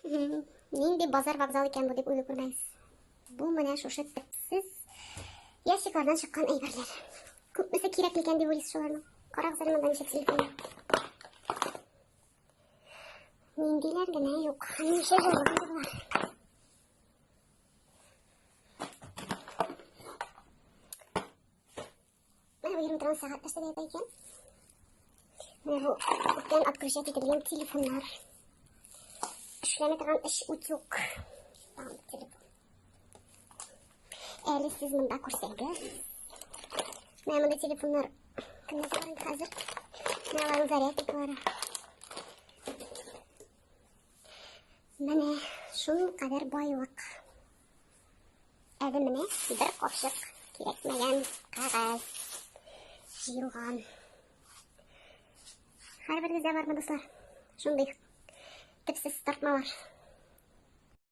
Нинди базар вокзал икән бу дип уйлап күрмәгез. Бу менә шушы төпсез ящиклардан чыккан әйберләр. Күпмесе кирәк икән дип уйлыйсыз шуларның. Карагыз әле монда ничек телефон. Ниндиләр генә юк. Ничә җырлыгы булар. Менә бу 24 сәгать эштә дә икән. Менә бу үткән открытие ителгән телефоннар. Эшләмәй торган эш ут юк. Телефон. Әле сез монда күрсәгез. Менә монда телефоннар кемдә бар инде хәзер? Менә аларның зарядкалары. Менә шулкадәр байлык. Әле менә бер капчык кирәкмәгән кагаз җыелган. Һәрберегездә бармы, дуслар? Шундый төпсез тартмалар.